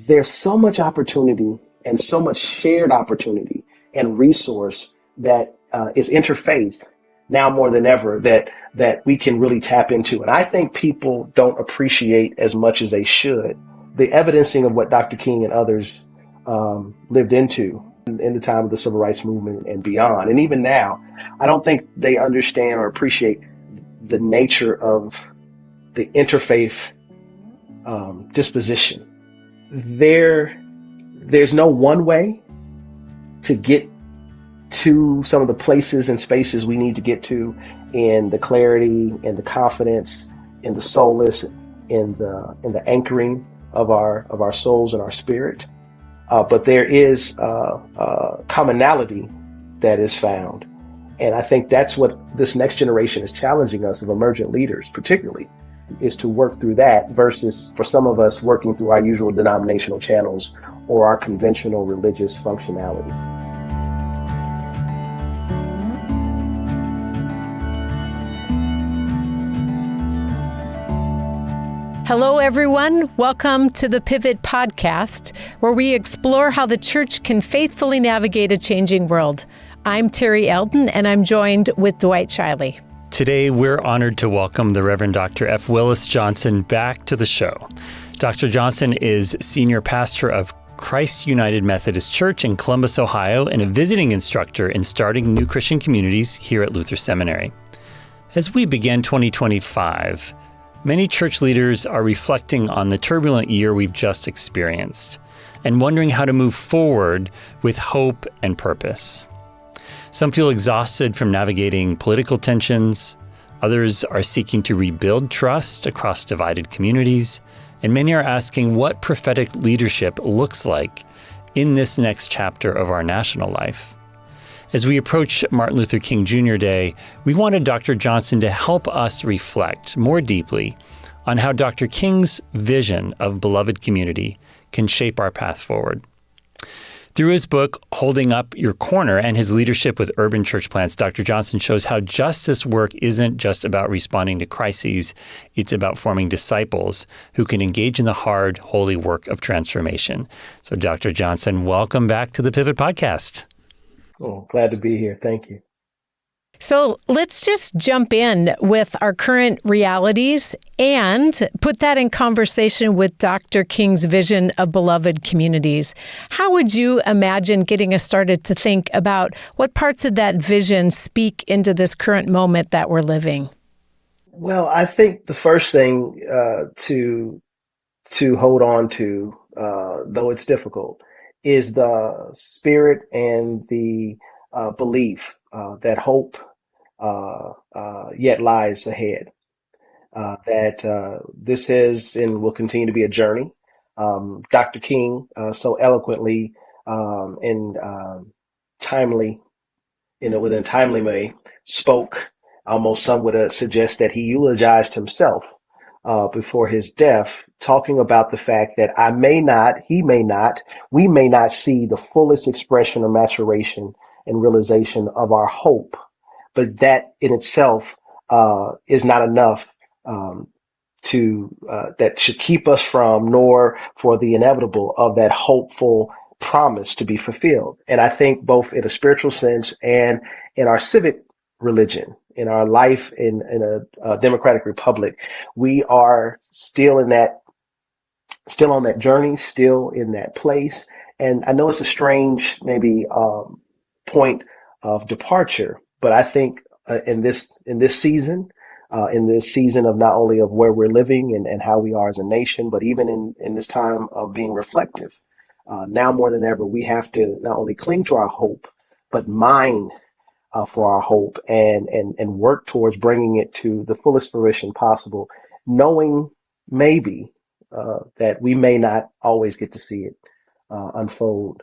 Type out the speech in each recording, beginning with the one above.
there's so much opportunity and so much shared opportunity and resource that is interfaith now more than ever that we can really tap into. And I think people don't appreciate as much as they should the evidencing of what Dr. King and others lived into in the time of the civil rights movement and beyond. And even now, I don't think they understand or appreciate the nature of the interfaith disposition. There's no one way to get to some of the places and spaces we need to get to in the clarity and the confidence in the solace in the anchoring of our souls and our spirit. But there is commonality that is found. And I think that's what this next generation is challenging us of emergent leaders, particularly, is to work through that versus for some of us working through our usual denominational channels or our conventional religious functionality. Hello, everyone. Welcome to the Pivot Podcast, where we explore how the church can faithfully navigate a changing world. I'm Terry Eldon, and I'm joined with Dwight Shiley. Today, we're honored to welcome the Reverend Dr. F. Willis Johnson back to the show. Dr. Johnson is senior pastor of Christ United Methodist Church in Columbus, Ohio, and a visiting instructor in starting new Christian communities here at Luther Seminary. As we begin 2025, many church leaders are reflecting on the turbulent year we've just experienced and wondering how to move forward with hope and purpose. Some feel exhausted from navigating political tensions. Others are seeking to rebuild trust across divided communities. And many are asking what prophetic leadership looks like in this next chapter of our national life. As we approach Martin Luther King Jr. Day, we wanted Dr. Johnson to help us reflect more deeply on how Dr. King's vision of beloved community can shape our path forward. Through his book, Holding Up Your Corner, and his leadership with urban church plants, Dr. Johnson shows how justice work isn't just about responding to crises, it's about forming disciples who can engage in the hard, holy work of transformation. So Dr. Johnson, welcome back to the Pivot Podcast. Oh, glad to be here. Thank you. So let's just jump in with our current realities and put that in conversation with Dr. King's vision of beloved communities. How would you imagine getting us started to think about what parts of that vision speak into this current moment that we're living? Well, I think the first thing to hold on to, though it's difficult, is the spirit and the belief that hope yet lies ahead. That this is and will continue to be a journey. Dr. King so eloquently and timely, within a timely way, spoke. Almost some would suggest that he eulogized himself before his death, talking about the fact that I may not, he may not, we may not see the fullest expression or maturation and realization of our hope, but that in itself is not enough that should keep us from, nor for the inevitable of that hopeful promise to be fulfilled. And I think both in a spiritual sense and in our civic religion, in our life in a democratic republic, we are still on that journey, still in that place. And I know it's a strange, maybe, point of departure, but I think in this season of not only of where we're living and how we are as a nation, but even in this time of being reflective, now more than ever, we have to not only cling to our hope, but mine for our hope and work towards bringing it to the fullest fruition possible, knowing maybe that we may not always get to see it unfold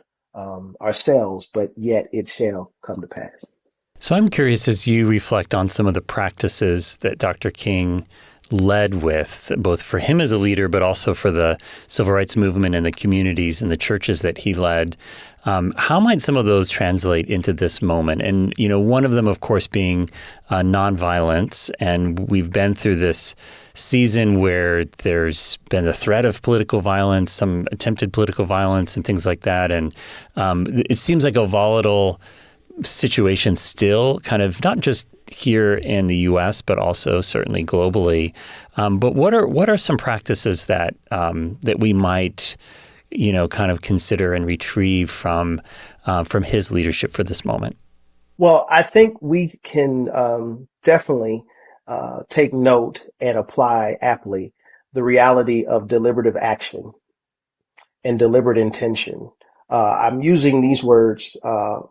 ourselves, but yet it shall come to pass. So I'm curious, as you reflect on some of the practices that Dr. King led with, both for him as a leader, but also for the civil rights movement and the communities and the churches that he led, How might some of those translate into this moment? And, one of them, of course, being nonviolence. And we've been through this season where there's been the threat of political violence, some attempted political violence and things like that. And it seems like a volatile situation still, kind of not just here in the U.S., but also certainly globally. But what are some practices that we might, kind of consider and retrieve from his leadership for this moment? Well, I think we can definitely take note and apply aptly the reality of deliberative action and deliberate intention. I'm using these words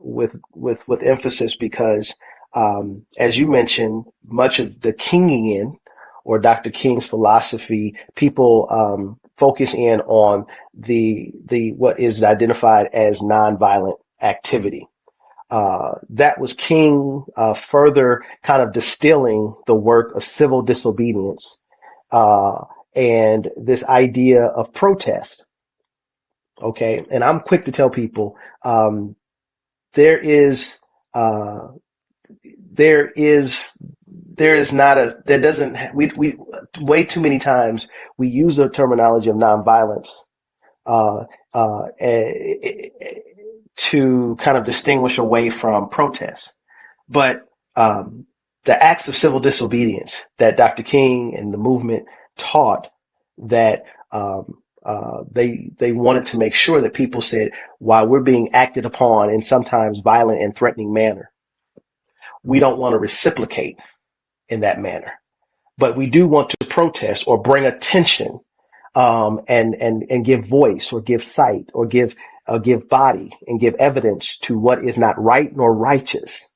with emphasis because, as you mentioned, much of the Kingian or Dr. King's philosophy, people focus in on the what is identified as nonviolent activity. That was King further kind of distilling the work of civil disobedience and this idea of protest. Okay, and I'm quick to tell people there is we way too many times we use the terminology of nonviolence to kind of distinguish away from protest. But the acts of civil disobedience that Dr. King and the movement taught that they wanted to make sure that people said, while we're being acted upon in sometimes violent and threatening manner, we don't want to reciprocate in that manner, but we do want to protest or bring attention and give voice or give sight or give body and give evidence to what is not right nor righteous.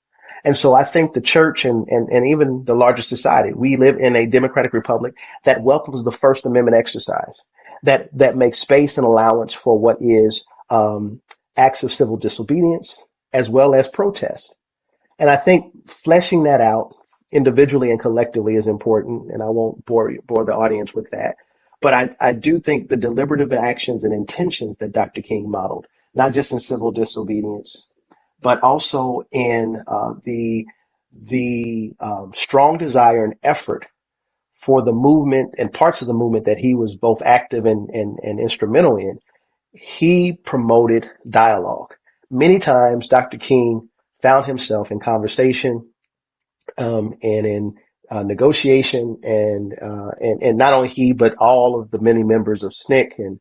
And so I think the church and even the larger society, we live in a democratic republic that welcomes the First Amendment exercise, that makes space and allowance for what is acts of civil disobedience as well as protest. And I think fleshing that out individually and collectively is important, and I won't bore the audience with that. But I do think the deliberative actions and intentions that Dr. King modeled, not just in civil disobedience, but also in the strong desire and effort for the movement and parts of the movement that he was both active and instrumental in. He promoted dialogue. Many times, Dr. King found himself in conversation and in negotiation, and not only he, but all of the many members of SNCC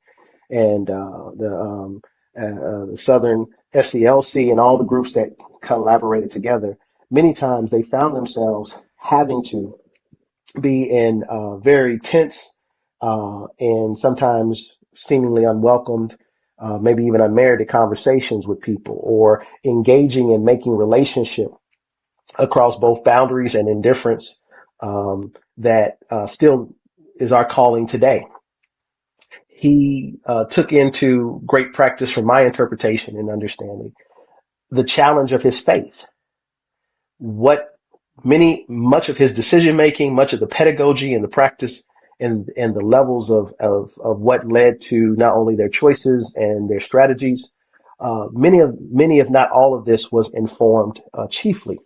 and the Southern SCLC and all the groups that collaborated together. Many times they found themselves having to be in very tense and sometimes seemingly unwelcomed, maybe even unmerited conversations with people, or engaging and making relationship across both boundaries and indifference that still is our calling today. He took into great practice, from my interpretation and understanding, the challenge of his faith. Much of his decision making, much of the pedagogy and the practice and the levels of what led to not only their choices and their strategies, many if not all of this was informed chiefly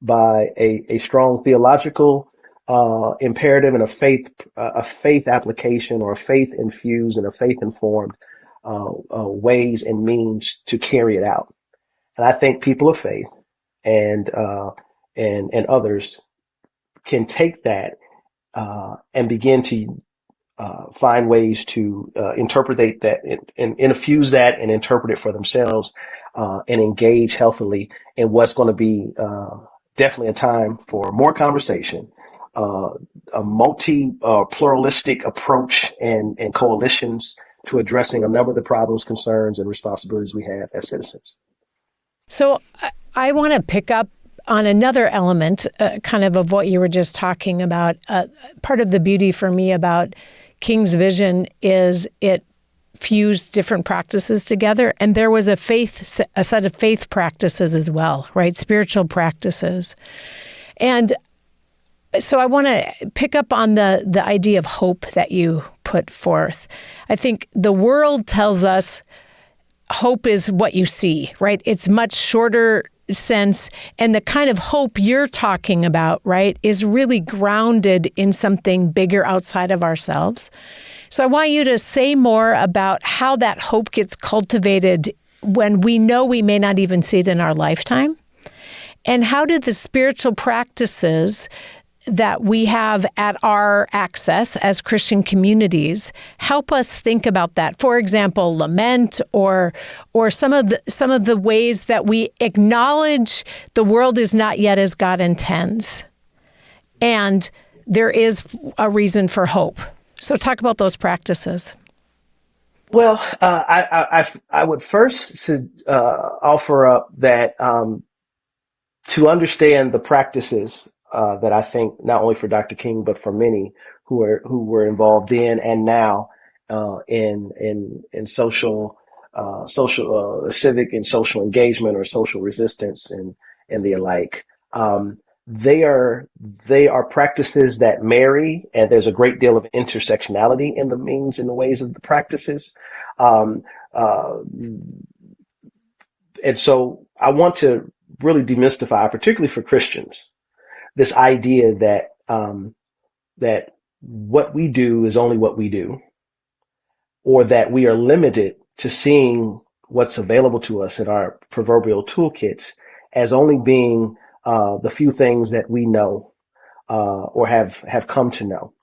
by a strong theological imperative and a faith application, or a faith infused and a faith informed ways and means to carry it out. And I think people of faith and others can take that and begin to find ways to interpret that and infuse that and interpret it for themselves and engage healthily in what's going to be definitely a time for more conversation, a pluralistic approach and coalitions to addressing a number of the problems, concerns, and responsibilities we have as citizens. So I want to pick up on another element kind of what you were just talking about. Part of the beauty for me about King's vision is it fused different practices together. And there was a set of faith practices as well, right? Spiritual practices. And so I want to pick up on the idea of hope that you put forth. I think the world tells us hope is what you see, right? It's much shorter sense. And the kind of hope you're talking about, right, is really grounded in something bigger outside of ourselves. So I want you to say more about how that hope gets cultivated when we know we may not even see it in our lifetime. And how do the spiritual practices that we have at our access as Christian communities help us think about that? For example, lament or some of the ways that we acknowledge the world is not yet as God intends, and there is a reason for hope. So talk about those practices. Well, I would first offer up that to understand the practices that I think not only for Dr. King but for many who were involved then and now in social civic and social engagement or social resistance and the alike. They are practices that marry, and there's a great deal of intersectionality in the means and the ways of the practices. And so I want to really demystify, particularly for Christians, this idea that that what we do is only what we do, or that we are limited to seeing what's available to us in our proverbial toolkits as only being the few things that we know or have come to know.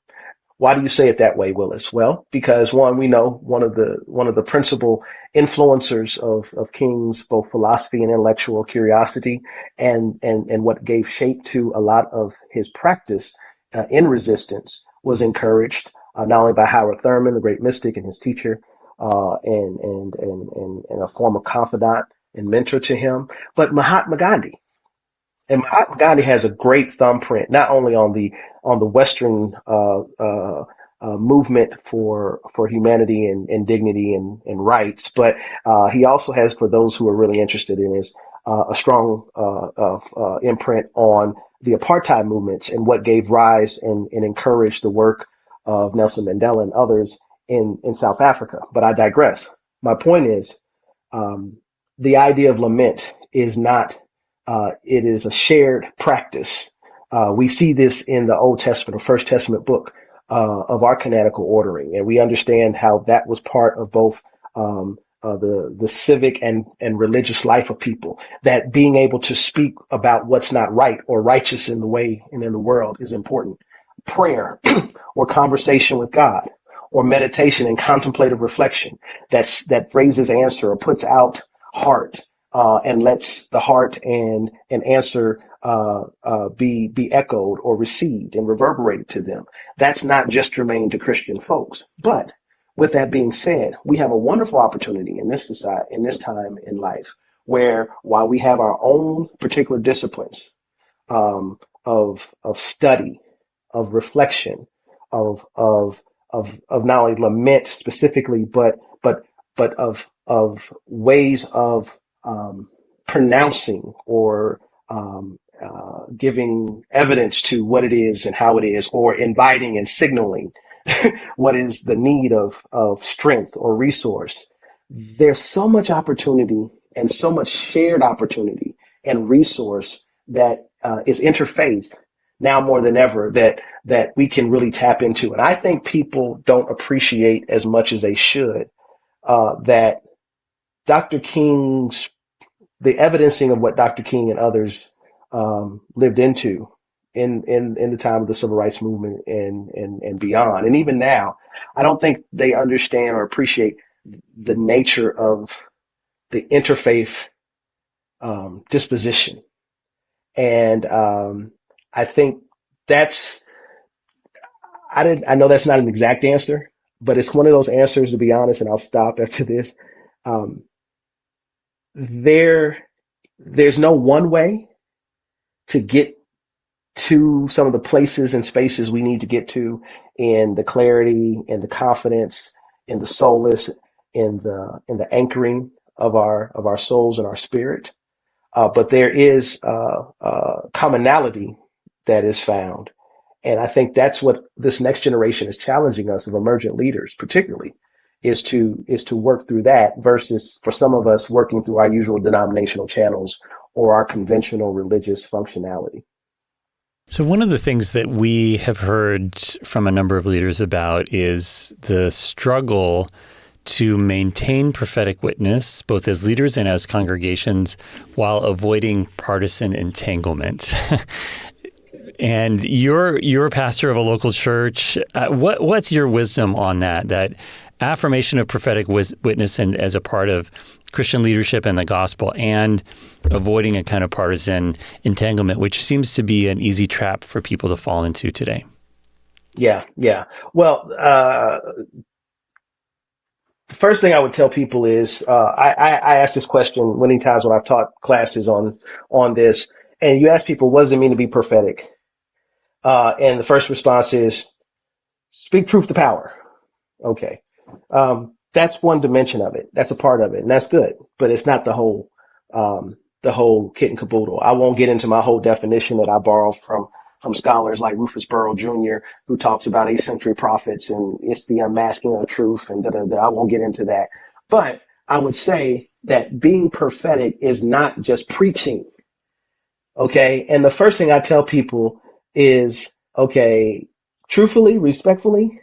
Why do you say it that way, Willis? Well, because one, we know one of the principal influencers of King's both philosophy and intellectual curiosity, and what gave shape to a lot of his practice in resistance was encouraged not only by Howard Thurman, the great mystic and his teacher, and a former confidant and mentor to him, but Mahatma Gandhi. And Mahatma Gandhi has a great thumbprint, not only on the Western movement for humanity and dignity and rights, but he also has, for those who are really interested in this, a strong imprint on the apartheid movements and what gave rise and encouraged the work of Nelson Mandela and others in South Africa. But I digress. My point is, the idea of lament is not. It is a shared practice. We see this in the Old Testament or First Testament book of our canonical ordering, and we understand how that was part of both the civic and religious life of people. That being able to speak about what's not right or righteous in the way and in the world is important. Prayer or conversation with God, or meditation and contemplative reflection that phrases answer or puts out heart. And lets the heart and answer be echoed or received and reverberated to them. That's not just germane to Christian folks. But with that being said, we have a wonderful opportunity in this society, in this time in life, where while we have our own particular disciplines of study, of reflection, of not only lament specifically, but of ways of pronouncing or giving evidence to what it is and how it is, or inviting and signaling what is the need of strength or resource. There's so much opportunity and so much shared opportunity and resource that is interfaith now more than ever that we can really tap into. And I think people don't appreciate as much as they should that Dr. King's, the evidencing of what Dr. King and others lived into in the time of the civil rights movement and beyond. And even now, I don't think they understand or appreciate the nature of the interfaith disposition. And I think I know that's not an exact answer, but it's one of those answers, to be honest, and I'll stop after this. There's no one way to get to some of the places and spaces we need to get to, in the clarity and the confidence and the solace and the anchoring of our souls and our spirit. But there is commonality that is found. And I think that's what this next generation is challenging us, of emergent leaders, particularly, is to work through that versus for some of us working through our usual denominational channels or our conventional religious functionality. So one of the things that we have heard from a number of leaders about is the struggle to maintain prophetic witness, both as leaders and as congregations, while avoiding partisan entanglement. And you're a pastor of a local church. What's your wisdom on that affirmation of prophetic witness and as a part of Christian leadership and the gospel, and avoiding a kind of partisan entanglement, which seems to be an easy trap for people to fall into today? Yeah. Well, the first thing I would tell people is I ask this question many times when I've taught classes on this, and you ask people, what does it mean to be prophetic? And the first response is, speak truth to power. Okay. That's one dimension of it. That's a part of it, and that's good, but it's not the whole kit and caboodle. I won't get into my whole definition that I borrow from scholars like Rufus Burrow Jr., who talks about 8th century prophets and it's the unmasking of truth and I won't get into that. But I would say that being prophetic is not just preaching. Okay. And the first thing I tell people is, okay, truthfully, respectfully,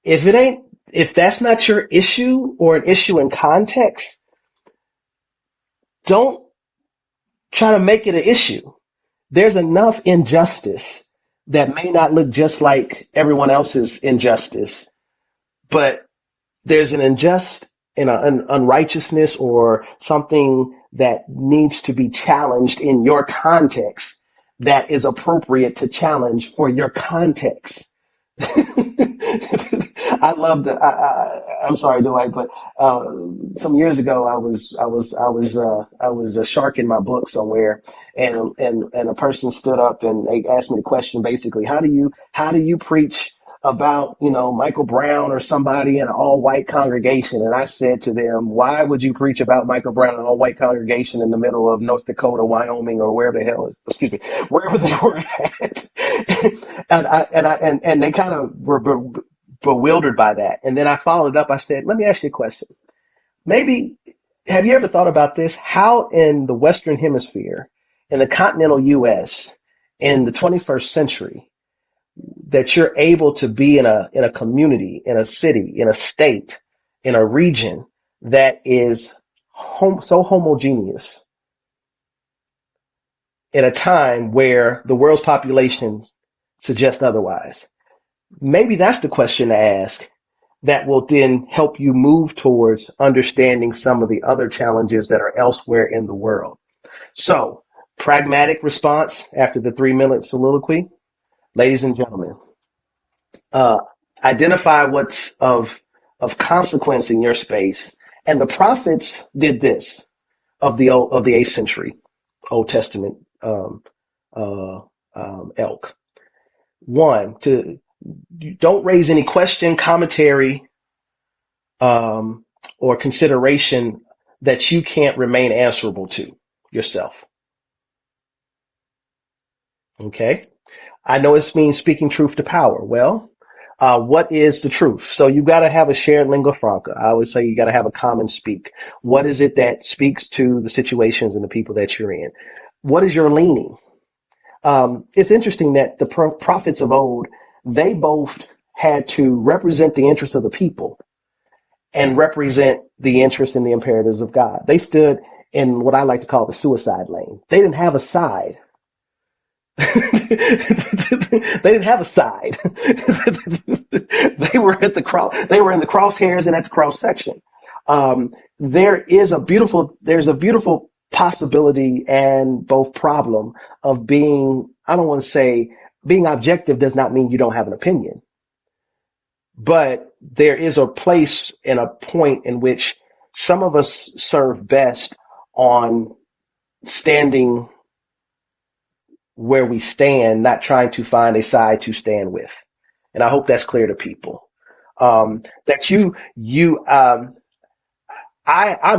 if that's not your issue or an issue in context, don't try to make it an issue. There's enough injustice that may not look just like everyone else's injustice, but there's an an unrighteousness or something that needs to be challenged in your context that is appropriate to challenge for your context. I love that. I'm sorry, Dwight, but some years ago, I was a shark in my book somewhere, and a person stood up and they asked me the question, basically, how do you preach about, Michael Brown or somebody in an all-white congregation? And I said to them, why would you preach about Michael Brown in an all-white congregation in the middle of North Dakota, Wyoming, or wherever they were at? and they kind of were bewildered by that. And then I followed up. I said, let me ask you a question. Maybe, have you ever thought about this? How in the Western Hemisphere, in the continental U.S., in the 21st century, that you're able to be in a community, in a city, in a state, in a region that is so homogeneous at a time where the world's population suggests otherwise? Maybe that's the question to ask that will then help you move towards understanding some of the other challenges that are elsewhere in the world. So, pragmatic response after the 3-minute soliloquy. Ladies and gentlemen, identify what's of consequence in your space. And the prophets did this of the 8th century Old Testament elk. One, don't raise any question, commentary, or consideration that you can't remain answerable to yourself. Okay? I know it means speaking truth to power. Well, what is the truth? So you've got to have a shared lingua franca. I always say you got to have a common speak. What is it that speaks to the situations and the people that you're in? What is your leaning? It's interesting that the prophets of old, they both had to represent the interests of the people and represent the interests and the imperatives of God. They stood in what I like to call the suicide lane. They didn't have a side. They didn't have a side. They were at the cross. They were in the crosshairs and at the cross section. There's a beautiful possibility and both problem of being. I don't want to say being objective does not mean you don't have an opinion, but there is a place and a point in which some of us serve best on standing where we stand, not trying to find a side to stand with. And I hope that's clear to people. I'm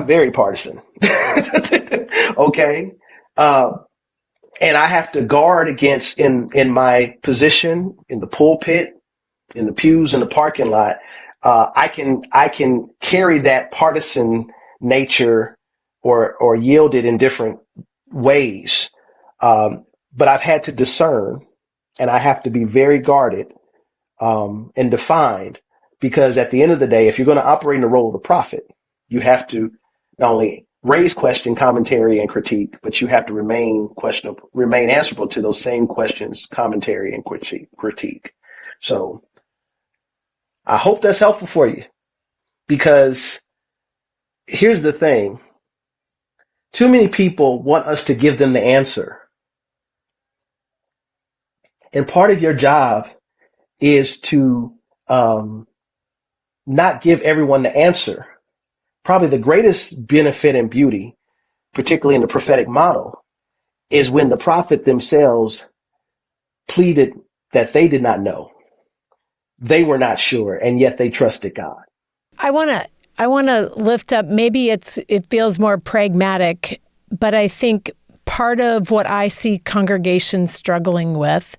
very partisan. Okay. And I have to guard against in my position in the pulpit, in the pews, in the parking lot. I can carry that partisan nature or yield it in different ways. But I've had to discern, and I have to be very guarded and defined, because at the end of the day, if you're going to operate in the role of the prophet, you have to not only raise question, commentary, and critique, but you have to remain answerable to those same questions, commentary, and critique. So I hope that's helpful for you, because here's the thing. Too many people want us to give them the answer. And part of your job is to not give everyone the answer. Probably the greatest benefit and beauty, particularly in the prophetic model, is when the prophet themselves pleaded that they did not know. They were not sure, and yet they trusted God. I want to lift up, maybe it feels more pragmatic, but I think part of what I see congregations struggling with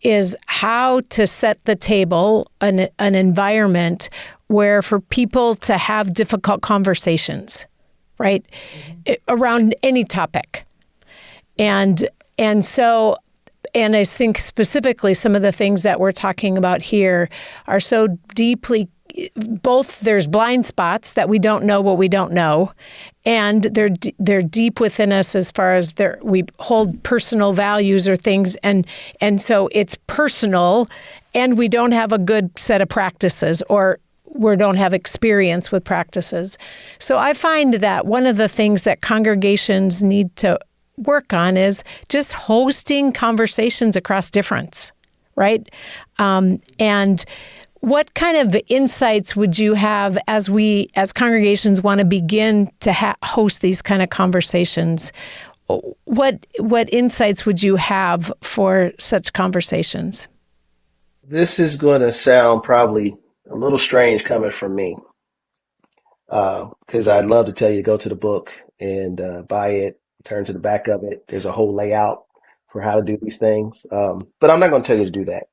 is how to set the table, an environment where for people to have difficult conversations, right? Around any topic. And I think specifically some of the things that we're talking about here are so deeply, both there's blind spots that we don't know what we don't know, and they're deep within us as far as we hold personal values or things, and so it's personal, and we don't have a good set of practices, or we don't have experience with practices. So I find that one of the things that congregations need to work on is just hosting conversations across difference, right? And what kind of insights would you have as congregations want to begin to host these kind of conversations? What insights would you have for such conversations? This is going to sound probably a little strange coming from me, because I'd love to tell you to go to the book and buy it, turn to the back of it. There's a whole layout for how to do these things. But I'm not going to tell you to do that.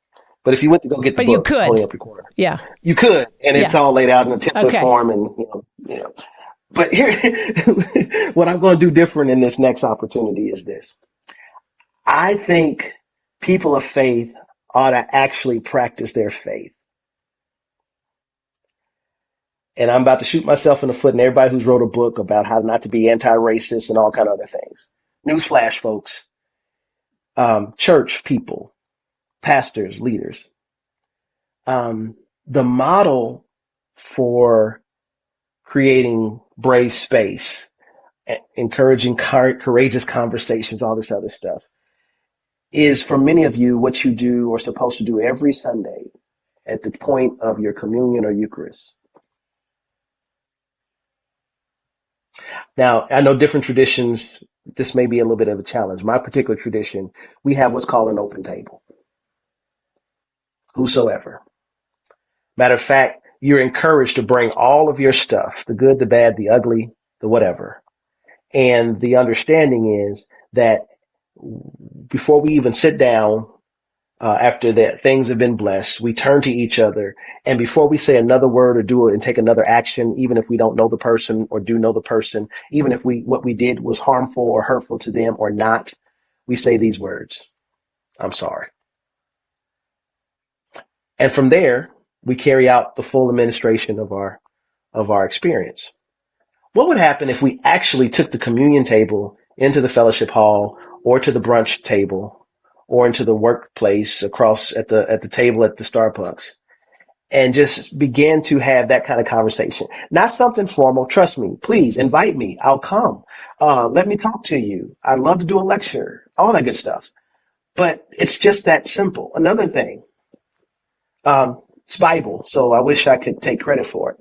But if you went to go get the book, holding up your corner, yeah, you could, and it's all laid out in a template form, and you know. But here, what I'm going to do different in this next opportunity is this. I think people of faith ought to actually practice their faith. And I'm about to shoot myself in the foot, and everybody who's wrote a book about how not to be anti-racist and all kind of other things. Newsflash, folks. Church people, pastors, leaders. The model for creating brave space, encouraging courageous conversations, all this other stuff, is for many of you what you do or supposed to do every Sunday at the point of your communion or Eucharist. Now, I know different traditions, this may be a little bit of a challenge. My particular tradition, we have what's called an open table. Whosoever. Matter of fact, you're encouraged to bring all of your stuff, the good, the bad, the ugly, the whatever. And the understanding is that before we even sit down, after that things have been blessed, we turn to each other, and before we say another word or do it and take another action, even if we don't know the person or do know the person, even if what we did was harmful or hurtful to them or not, we say these words: I'm sorry. And from there, we carry out the full administration of our experience. What would happen if we actually took the communion table into the fellowship hall or to the brunch table or into the workplace across at the table at the Starbucks, and just began to have that kind of conversation? Not something formal. Trust me. Please invite me. I'll come. Let me talk to you. I'd love to do a lecture, all that good stuff. But it's just that simple. Another thing, it's Bible, so I wish I could take credit for it.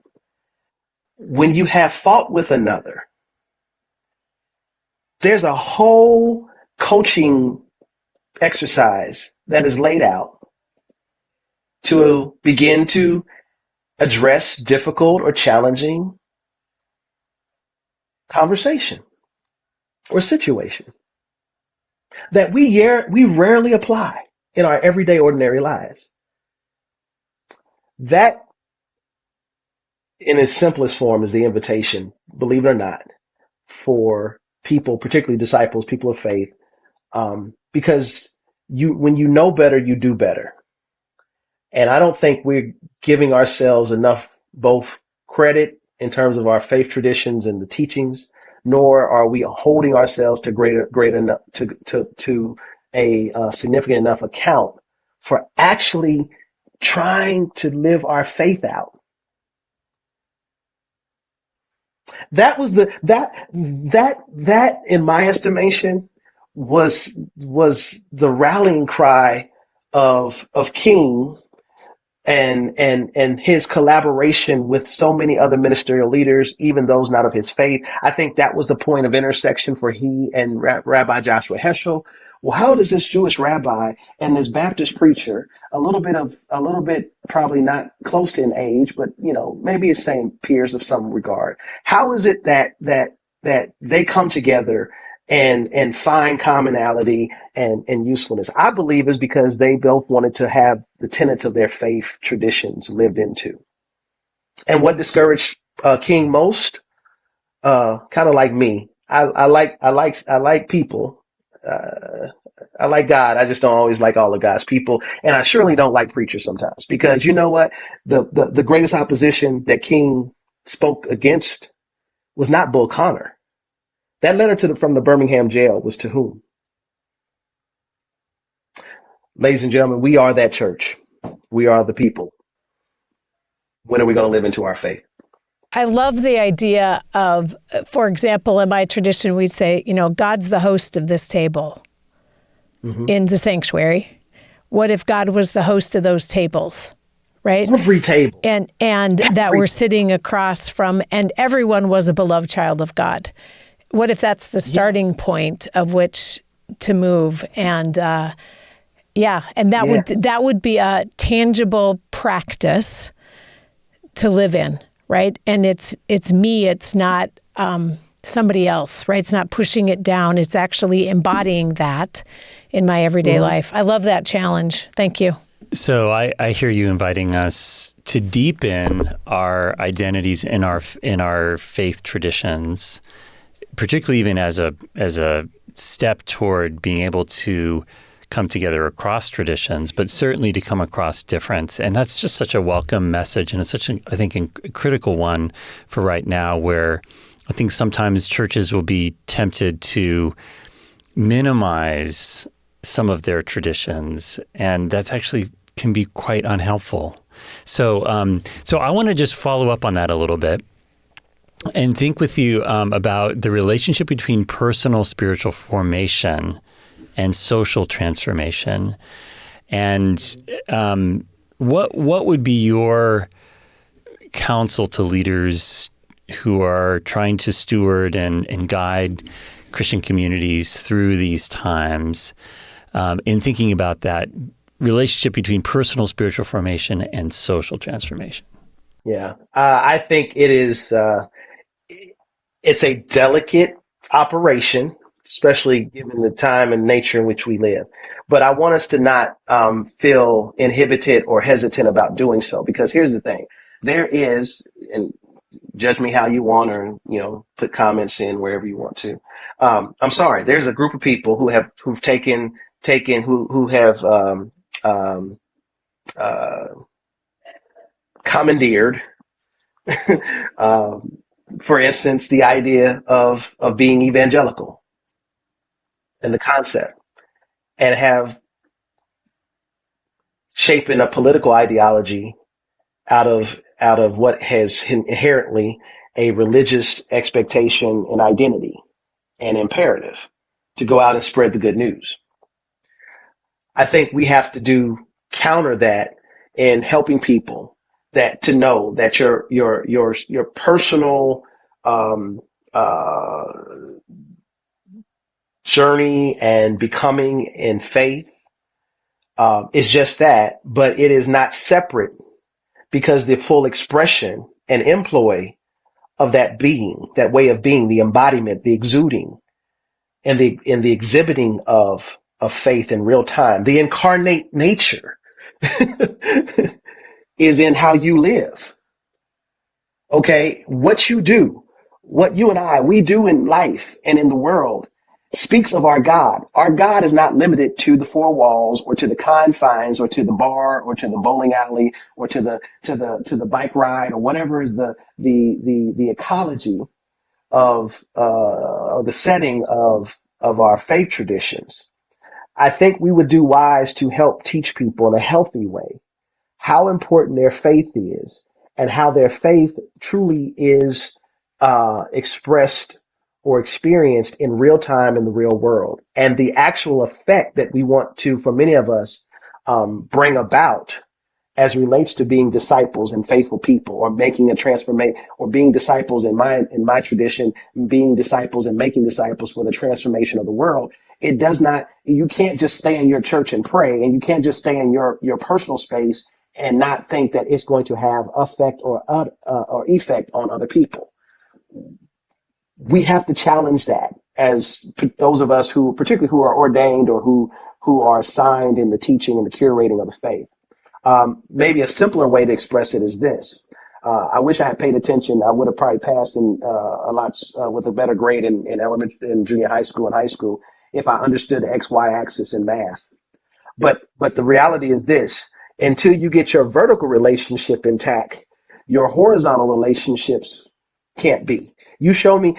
When you have fought with another, there's a whole coaching exercise that is laid out to begin to address difficult or challenging conversation or situation that we rarely apply in our everyday ordinary lives. That in its simplest form, is the invitation, believe it or not, for people, particularly disciples, people of faith, because when you know better, you do better. And I don't think we're giving ourselves enough both credit in terms of our faith traditions and the teachings, nor are we holding ourselves to greater enough to a significant enough account for actually trying to live our faith out. That was that in my estimation was the rallying cry of King and his collaboration with so many other ministerial leaders, even those not of his faith. I think that was the point of intersection for he and Rabbi Joshua Heschel. Well, how does this Jewish rabbi and this Baptist preacher, a little bit probably not close in age, but maybe it's same peers of some regard. How is it that they come together and find commonality and usefulness? I believe is because they both wanted to have the tenets of their faith traditions lived into. And what discouraged King most, kind of like me, I like people. I like God. I just don't always like all of God's people. And I surely don't like preachers sometimes, because you know what? The greatest opposition that King spoke against was not Bull Connor. That letter from the Birmingham jail was to whom? Ladies and gentlemen, we are that church. We are the people. When are we going to live into our faith? I love the idea of, for example, in my tradition, we'd say, God's the host of this table in the sanctuary. What if God was the host of those tables, right? Every table. And that we're sitting across from, and everyone was a beloved child of God. What if that's the starting point of which to move? And and that would be a tangible practice to live in. Right. And it's me. It's not somebody else. Right. It's not pushing it down. It's actually embodying that in my everyday life. I love that challenge. Thank you. So I hear you inviting us to deepen our identities in our faith traditions, particularly even as a step toward being able to come together across traditions, but certainly to come across difference. And that's just such a welcome message. And it's such I think, a critical one for right now, where I think sometimes churches will be tempted to minimize some of their traditions. And that's actually can be quite unhelpful. So I want to just follow up on that a little bit and think with you about the relationship between personal spiritual formation and social transformation. And what would be your counsel to leaders who are trying to steward and guide Christian communities through these times in thinking about that relationship between personal spiritual formation and social transformation? Yeah, I think it is. It's a delicate operation, especially given the time and nature in which we live. But I want us to not feel inhibited or hesitant about doing so, because here's the thing. There is, and judge me how you want, or put comments in wherever you want to. I'm sorry. There's a group of people who have commandeered, for instance, the idea of being evangelical and the concept, and have shaping a political ideology out of what has inherently a religious expectation and identity and imperative to go out and spread the good news. I think we have to counter that in helping people to know that your personal journey and becoming in faith is just that, but it is not separate, because the full expression and employ of that being, that way of being, the embodiment, the exuding, and the exhibiting of faith in real time, the incarnate nature is in how you live. Okay. What you do, what you and we do in life and in the world speaks of our God. Our God is not limited to the four walls or to the confines or to the bar or to the bowling alley or to the bike ride or whatever is the ecology of the setting of our faith traditions. I think we would do wise to help teach people in a healthy way how important their faith is and how their faith truly is expressed or experienced in real time in the real world, and the actual effect that we want to, for many of us, bring about as relates to being disciples and faithful people, or making a transformation, or being disciples in my tradition, being disciples and making disciples for the transformation of the world. It does not, you can't just stay in your church and pray, and you can't just stay in your personal space and not think that it's going to have effect or effect on other people. We have to challenge that as those of us who, particularly who are ordained or who are assigned in the teaching and the curating of the faith. Maybe a simpler way to express it is this. I wish I had paid attention. I would have probably passed in a lot with a better grade in elementary and junior high school and high school if I understood the XY axis in math. But the reality is this: until you get your vertical relationship intact, your horizontal relationships can't be. You show me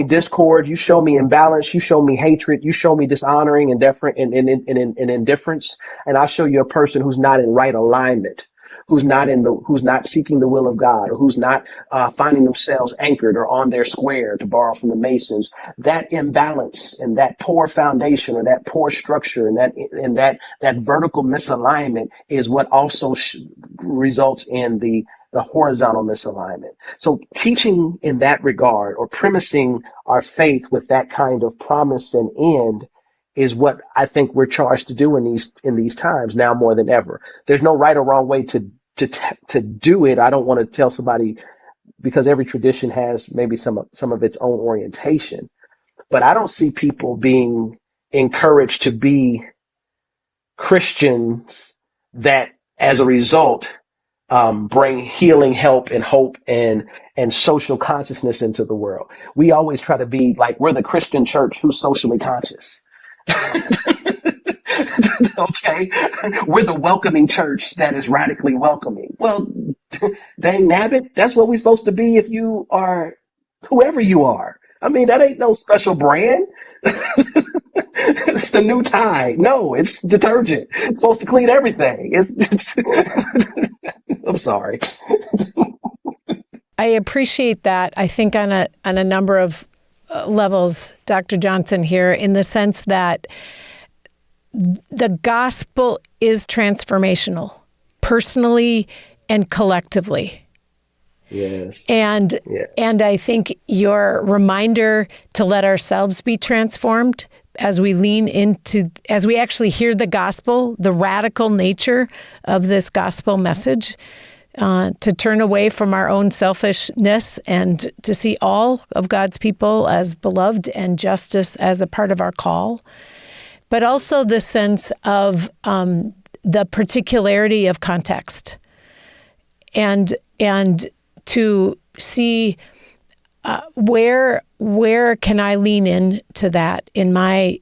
discord, you show me imbalance, you show me hatred, you show me dishonoring and indifference, and I'll show you a person who's not in right alignment, who's not seeking the will of God, or who's not finding themselves anchored or on their square, to borrow from the Masons. That imbalance and that poor foundation or that poor structure and that vertical misalignment is what also results in the horizontal misalignment. So teaching in that regard, or premising our faith with that kind of promise and end, is what I think we're charged to do in these times now more than ever. There's no right or wrong way to do it. I don't want to tell somebody, because every tradition has maybe some of its own orientation, but I don't see people being encouraged to be Christians that as a result bring healing, help, and hope and social consciousness into the world. We always try to be like we're the Christian church who's socially conscious. Okay, we're the welcoming church that is radically welcoming. Well, dang nabbit, that's what we're supposed to be if you are whoever you are. I mean, that ain't no special brand. It's the new Tide. No, it's detergent. It's supposed to clean everything. It's I'm sorry. I appreciate that. I think on a number of levels, Dr. Johnson, here, in the sense that the gospel is transformational, personally and collectively. Yes. And I think your reminder to let ourselves be transformed as we as we actually hear the gospel, the radical nature of this gospel message, to turn away from our own selfishness and to see all of God's people as beloved and justice as a part of our call. But also the sense of the particularity of context, and to see where can I lean in to that in my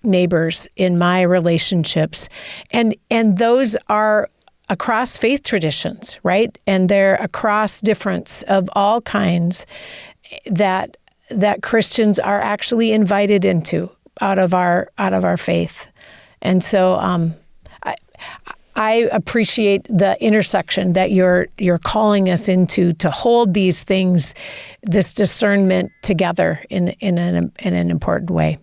neighbors, in my relationships, and those are across faith traditions, right? And they're across difference of all kinds that Christians are actually invited into out of our faith. And so I appreciate the intersection that you're calling us into, to hold these things, this discernment together in an important way.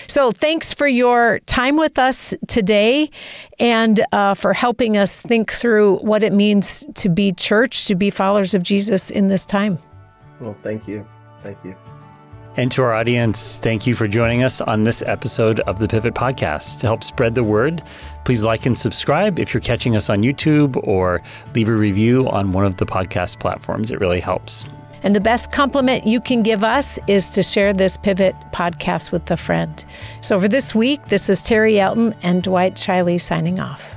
So thanks for your time with us today, and for helping us think through what it means to be church, to be followers of Jesus in this time. Well, thank you. Thank you. And to our audience, thank you for joining us on this episode of the Pivot Podcast. To help spread the word, please like and subscribe if you're catching us on YouTube, or leave a review on one of the podcast platforms. It really helps. And the best compliment you can give us is to share this Pivot Podcast with a friend. So for this week, this is Terry Elton and Dwight Shiley signing off.